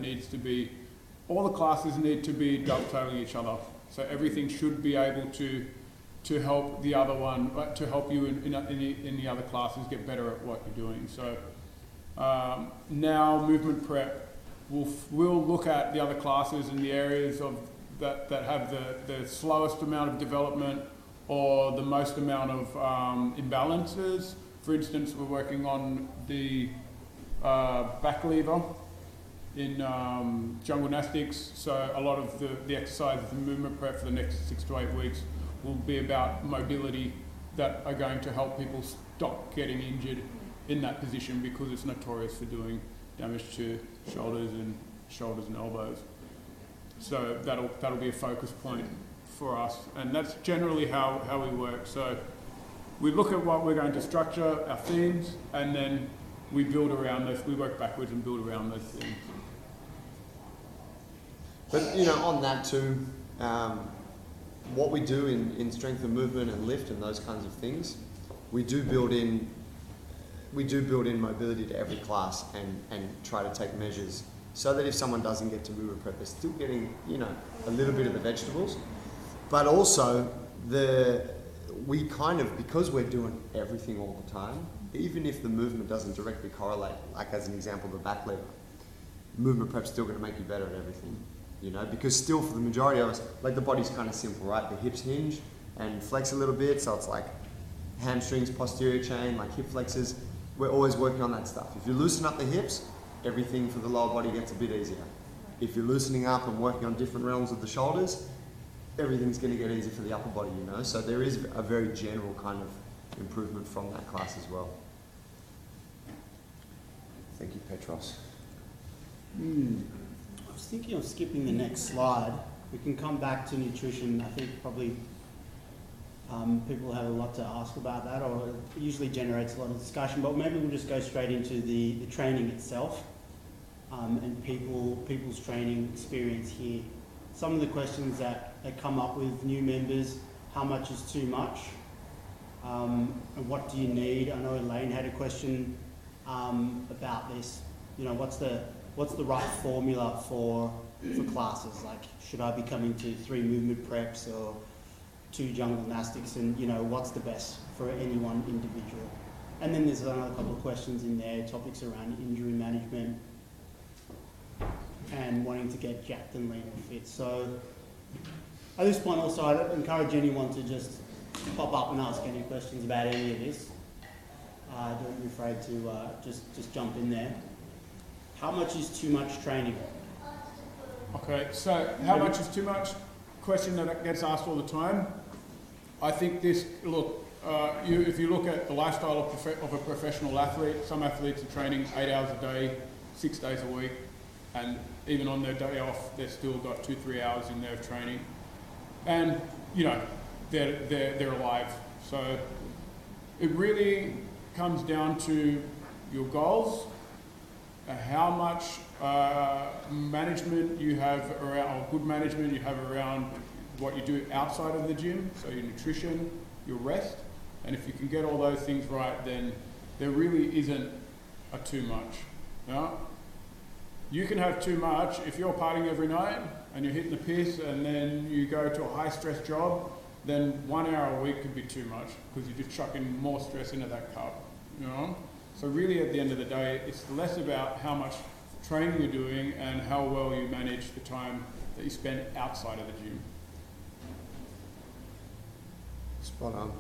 needs to be, all the classes need to be dovetailing each other. So everything should be able to help the other one, to help you in the other classes get better at what you're doing. So now movement prep, we'll look at the other classes in the areas of that have the slowest amount of development or the most amount of imbalances. For instance, we're working on the back lever in jungle gymnastics. So a lot of the exercises and movement prep for the next 6 to 8 weeks will be about mobility that are going to help people stop getting injured in that position, because it's notorious for doing damage to shoulders and elbows. So that'll be a focus point for us, and that's generally how we work. So we look at what we're going to structure, our themes, and then we build around those. We work backwards and build around those themes. But on that too, what we do in strength and movement and lift and those kinds of things, we do build in mobility to every class and try to take measures so that if someone doesn't get to movement prep, they're still getting a little bit of the vegetables. But also because we're doing everything all the time, even if the movement doesn't directly correlate, like as an example, the back lever, movement prep's still going to make you better at everything. Because still for the majority of us, like the body's kind of simple, right? The hips hinge and flex a little bit, so it's like hamstrings, posterior chain, like hip flexors. We're always working on that stuff. If you loosen up the hips, everything for the lower body gets a bit easier. If you're loosening up and working on different realms of the shoulders, everything's going to get easier for the upper body, So there is a very general kind of improvement from that class as well. Thank you, Petros. I was thinking of skipping the next slide. We can come back to nutrition. I think probably people have a lot to ask about that, or it usually generates a lot of discussion, but maybe we'll just go straight into the training itself and people's training experience here. Some of the questions that come up with new members: how much is too much? And what do you need? I know Elaine had a question about this. What's the right formula for classes? Like, should I be coming to 3 movement preps or 2 jungle gymnastics? And what's the best for any one individual? And then there's another couple of questions in there, topics around injury management and wanting to get jacked and lean and fit. So at this point also, I'd encourage anyone to just pop up and ask any questions about any of this. Don't be afraid to just jump in there. How much is too much training? Okay, so how much is too much? Question that gets asked all the time. I think if you look at the lifestyle of a professional athlete, some athletes are training 8 hours a day, 6 days a week, and even on their day off, they've still got 2-3 hours in there of training. And, they're alive. So it really comes down to your goals, how much management you have around, or good management you have around what you do outside of the gym, so your nutrition, your rest, and if you can get all those things right, then there really isn't a too much. You can have too much if you're partying every night and you're hitting the piss, and then you go to a high stress job, then 1 hour a week could be too much because you're just chucking more stress into that cup. So really at the end of the day, it's less about how much training you're doing and how well you manage the time that you spend outside of the gym. Spot on.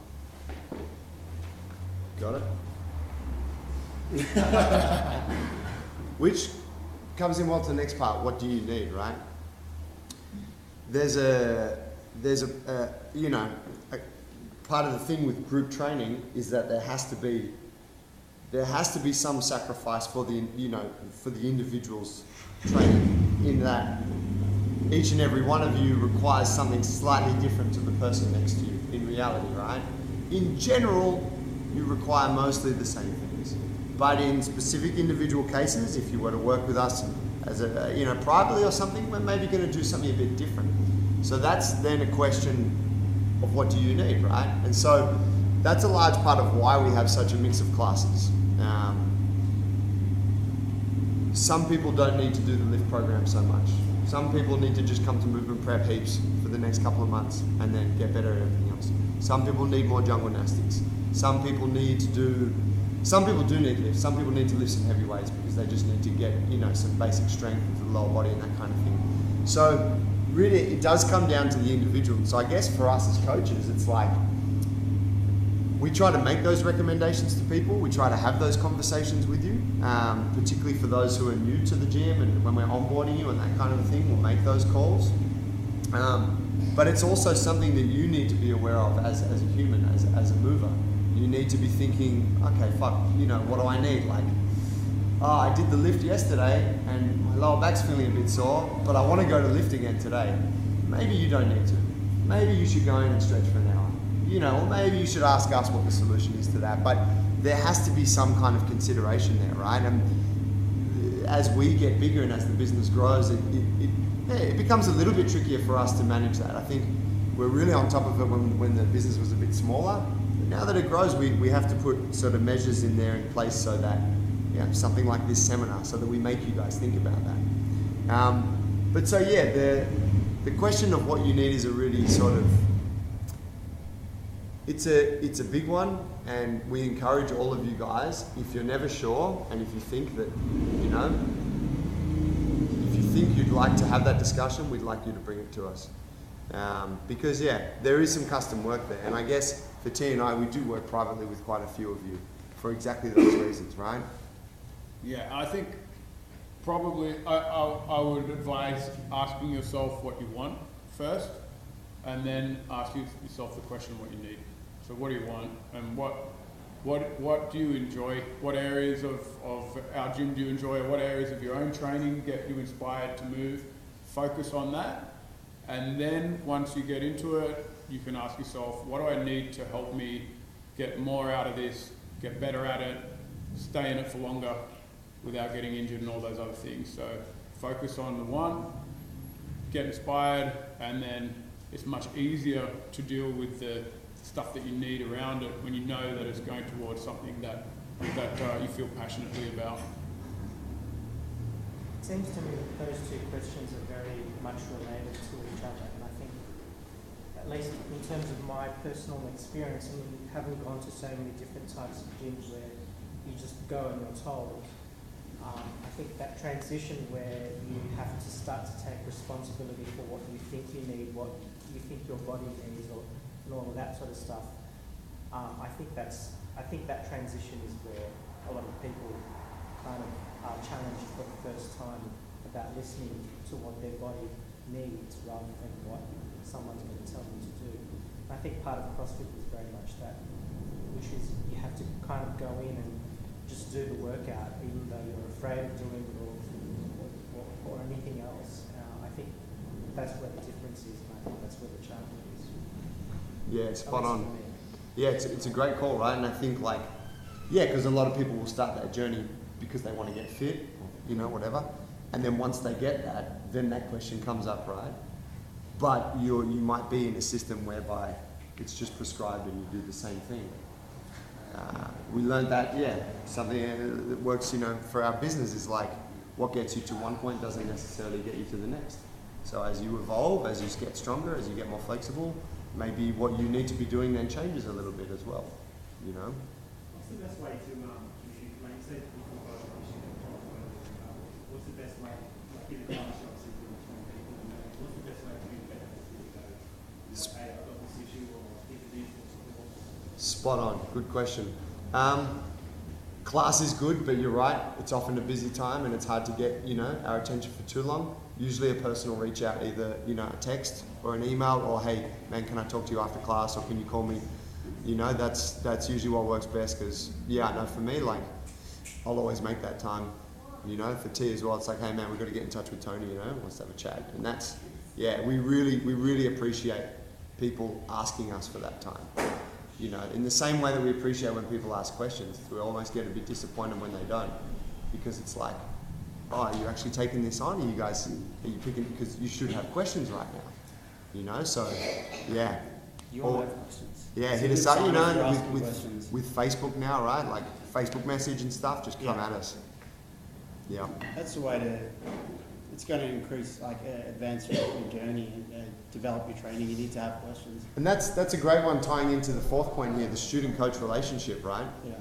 Got it? Which comes in well to the next part. What do you need, right? There's a part of the thing with group training is that there has to be some sacrifice for the individual's training, in that each and every one of you requires something slightly different to the person next to you in reality, right? In general, you require mostly the same things, but in specific individual cases, if you were to work with us as privately or something, we're maybe going to do something a bit different. So that's then a question of what do you need, right? And so that's a large part of why we have such a mix of classes. some people don't need to do the lift program so much. Some people need to just come to movement prep heaps for the next couple of months and then get better at everything else. Some people need more jungle gymnastics. Some people do need lifts. Some people need to lift some heavy weights because they just need to get, some basic strength with the lower body and that kind of thing. So really it does come down to the individual. So I guess for us as coaches, it's like, we try to make those recommendations to people. We try to have those conversations with you, particularly for those who are new to the gym, and when we're onboarding you and that kind of thing, we'll make those calls. But it's also something that you need to be aware of as a human, as a mover. You need to be thinking, okay, fuck, what do I need? Like, I did the lift yesterday and my lower back's feeling a bit sore, but I want to go to lift again today. Maybe you don't need to. Maybe you should go in and stretch for an hour. Or maybe you should ask us what the solution is to that. But there has to be some kind of consideration there, right? And as we get bigger and as the business grows, it becomes a little bit trickier for us to manage that. I think we're really on top of it when the business was a bit smaller. But now that it grows, we have to put sort of measures in there in place so that, something like this seminar, so that we make you guys think about that. But so yeah, the question of what you need is a really sort of, it's a big one, and we encourage all of you guys, if you're never sure, and if you think that, if you think you'd like to have that discussion, we'd like you to bring it to us. Because there is some custom work there, and I guess for T and I, we do work privately with quite a few of you for exactly those reasons, right? Yeah, I think probably I would advise asking yourself what you want first, and then ask yourself the question what you need. So what do you want, and what do you enjoy? What areas of our gym do you enjoy? What areas of your own training get you inspired to move? Focus on that, and then once you get into it, you can ask yourself, what do I need to help me get more out of this, get better at it, stay in it for longer without getting injured and all those other things. So focus on the one, get inspired, and then it's much easier to deal with the stuff that you need around it when you know that it's going towards something that you feel passionately about. It seems to me that those two questions are very much related to each other, and I think, at least in terms of my personal experience, having gone to so many different types of gyms where you just go and you're told, I think that transition where you have to start to take responsibility for what you think you need, what you think your body needs, and all of that sort of stuff. I think that transition is where a lot of people kind of are challenged for the first time about listening to what their body needs rather than what someone's going to tell them to do. And I think part of CrossFit is very much that, which is you have to kind of go in and just do the workout, even though you're afraid of doing it or anything else. I think that's where the difference is, and I think that's where the challenge is. Yeah, spot on. Yeah, it's a great call, right? And I think because a lot of people will start that journey because they want to get fit, whatever. And then once they get that, then that question comes up, right? But you might be in a system whereby it's just prescribed and you do the same thing. We learned that, something that works, for our business is like what gets you to one point doesn't necessarily get you to the next. So as you evolve, as you get stronger, as you get more flexible, maybe what you need to be doing then changes a little bit as well, What's the best way to, like you said, what's the best way, like in a class, obviously, what's the best way to communicate that with you guys? Hey, I've got this issue, or if it is, what's the Spot on, good question. Class is good, but you're right, it's often a busy time and it's hard to get, our attention for too long. Usually a person will reach out either, a text or an email, or hey, man, can I talk to you after class, or can you call me? That's usually what works best, because, I know for me, I'll always make that time, for T as well. It's like, hey man, we've got to get in touch with Tony, let's have a chat. And that's, we really appreciate people asking us for that time. In the same way that we appreciate when people ask questions, we almost get a bit disappointed when they don't, because it's like, oh, are you actually taking this on? Are you picking, because you should have questions right now, so, You all have questions. Yeah, hit us up, with Facebook now, right? Like Facebook message and stuff, just come at us. Yeah. That's the way to. It's going to increase, like, advance your journey and develop your training. You need to have questions. And that's a great one, tying into the fourth point here, the student-coach relationship, right? Yeah.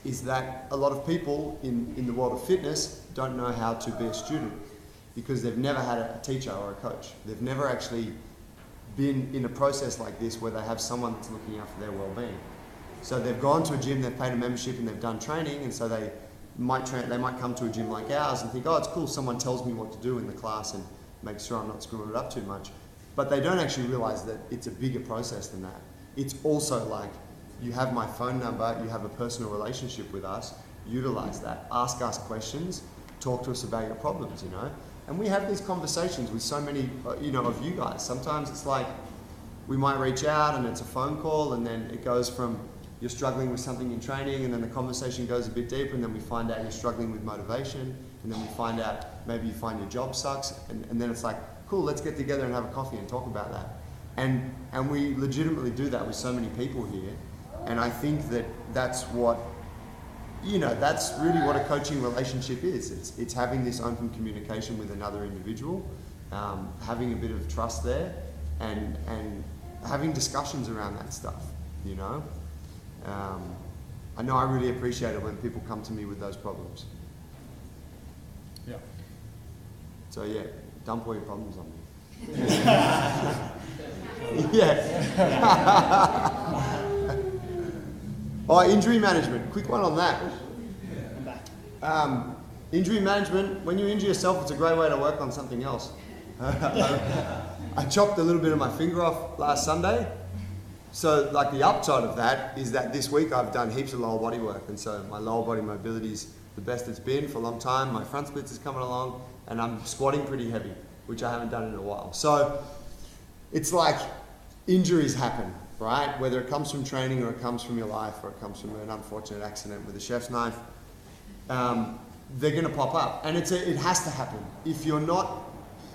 Is that a lot of people in the world of fitness don't know how to be a student because they've never had a teacher or a coach. They've never actually been in a process like this where they have someone that's looking out for their well-being. So they've gone to a gym, they've paid a membership and they've done training, and so they might come to a gym like ours and think, oh, it's cool, someone tells me what to do in the class and makes sure I'm not screwing it up too much. But they don't actually realize that it's a bigger process than that. It's also like, you have my phone number, you have a personal relationship with us, utilize that, ask us questions, talk to us about your problems, you know. And we have these conversations with so many, you know, of you guys. Sometimes it's like, we might reach out and it's a phone call, and then it goes from, you're struggling with something in training, and then the conversation goes a bit deeper, and then we find out you're struggling with motivation, and then we find out maybe you find your job sucks, and then it's like, cool, let's get together and have a coffee and talk about that. And we legitimately do that with so many people here, and I think that that's what, you know, that's really what a coaching relationship is. It's having this open communication with another individual, having a bit of trust there, and having discussions around that stuff, you know. I know I really appreciate it when people come to me with those problems. Yeah. So yeah, dump all your problems on me. Yeah. Oh, injury management. Quick one on that. Injury management, when you injure yourself, it's a great way to work on something else. I chopped a little bit of my finger off last Sunday. So like the upside of that is that this week I've done heaps of lower body work, and so my lower body mobility is the best it's been for a long time. My front splits is coming along, and I'm squatting pretty heavy, which I haven't done in a while. So it's like injuries happen, right? Whether it comes from training or it comes from your life or it comes from an unfortunate accident with a chef's knife, they're going to pop up, and it has to happen. If you're not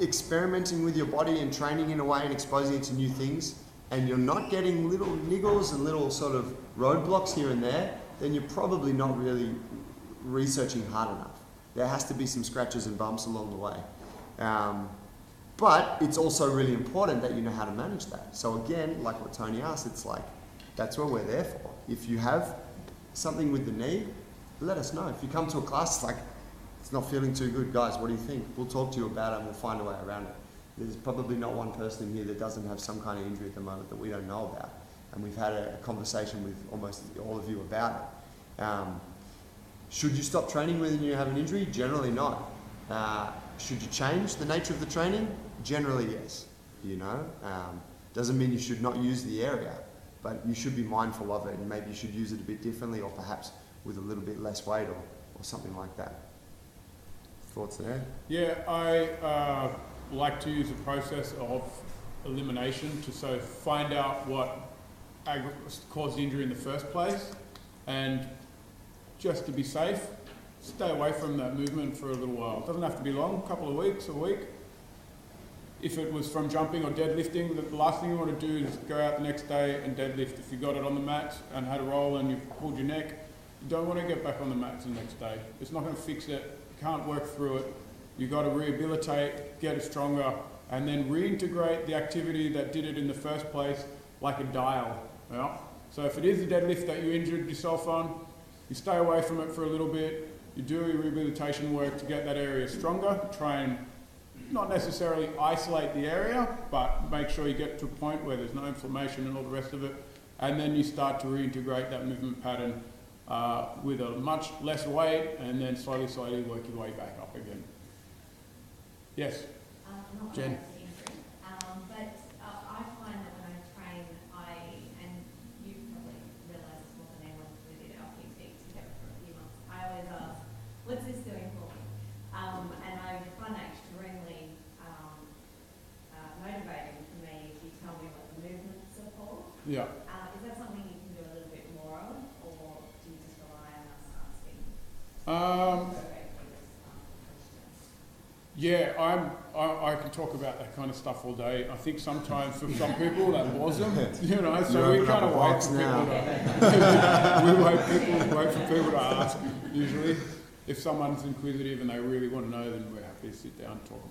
experimenting with your body and training in a way and exposing it to new things, and you're not getting little niggles and little sort of roadblocks here and there, then you're probably not really researching hard enough. There has to be some scratches and bumps along the way. But it's also really important that you know how to manage that. So again, like what Tony asked, it's like, that's what we're there for. If you have something with the knee, let us know. If you come to a class, it's like, it's not feeling too good, guys, what do you think? We'll talk to you about it and we'll find a way around it. There's probably not one person in here that doesn't have some kind of injury at the moment that we don't know about. And we've had a conversation with almost all of you about it. Should you stop training when you have an injury? Generally not. Should you change the nature of the training? Generally yes. You know, doesn't mean you should not use the area, but you should be mindful of it, and maybe you should use it a bit differently, or perhaps with a little bit less weight or something like that. Thoughts there? Yeah, I like to use a process of elimination to find out what caused the injury in the first place, and just to be safe, stay away from that movement for a little while. It doesn't have to be long, a couple of weeks, a week. If it was from jumping or deadlifting, the last thing you want to do is go out the next day and deadlift. If you got it on the mat and had a roll and you pulled your neck, you don't want to get back on the mats the next day. It's not going to fix it. You can't work through it. You've got to rehabilitate, get it stronger, and then reintegrate the activity that did it in the first place like a dial. Yeah? So if it is a deadlift that you injured yourself on, you stay away from it for a little bit, you do your rehabilitation work to get that area stronger, try and not necessarily isolate the area, but make sure you get to a point where there's no inflammation and all the rest of it, and then you start to reintegrate that movement pattern with a much less weight, and then slowly work your way back up again. Yes? Jen? But I find that when I train, and you probably realise this more than anyone, we did our PT together for a few months, I always ask, what's this doing for me? And I find that extremely motivating for me if you tell me what the movements are for. Yeah. Is that something you can do a little bit more of, or do you just rely on us asking? Yeah, I can talk about that kind of stuff all day. I think sometimes for some people that bores them, you know, so we kind of wait for people to wait for people to ask usually. if someone's inquisitive and they really want to know, then we're happy to sit down and talk